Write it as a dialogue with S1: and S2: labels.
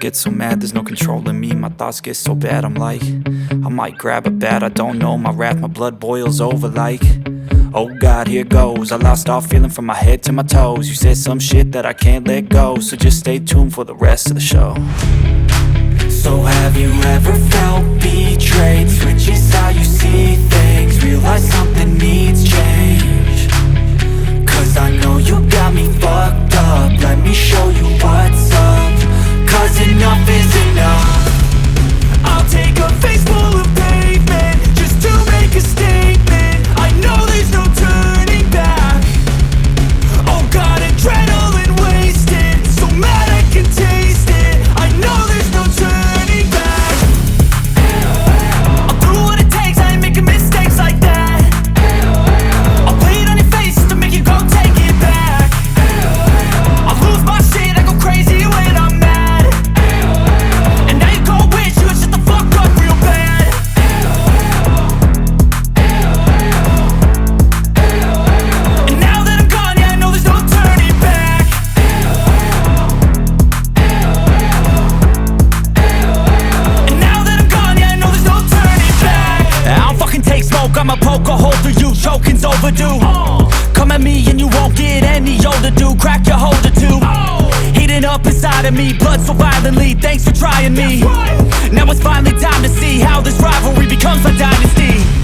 S1: get so mad, there's no controlling me. My thoughts get so bad, I'm like, I might grab a bat, I don't know. My wrath, my blood boils over like, oh God, here goes. I lost all feeling from my head to my toes. You said some shit that I can't let go, so just stay tuned for the rest of the show. So have you ever felt betrayed? Switches how you see things, realize something needs change. Cause I know you got me fucked up, let me show you what's up. Cause enough is enough. I'll take a face full of pavement just to make a statement. I know there's no turning back. Oh God, adrenaline wasted, so mad I can taste it. I know there's no turning back. I'll do what it takes, I ain't making mistakes like that. I'll bleed on your face just to make you go take it back. I'll lose my shit, I go crazy when I'm mad. And now you go wish you would shut the fuck up real bad. And now that I'm gone, yeah, I know there's no turning back. And now that I'm gone, yeah, I know there's no turning back. I don't fucking take smoke, I'ma poke a hole through you, choking's overdue. Come at me and you won't get any older, dude. Crack your holder too. Heating up inside of me, blood so violently. Thanks for trying me. Now it's finally time to see how this rivalry becomes a dynasty.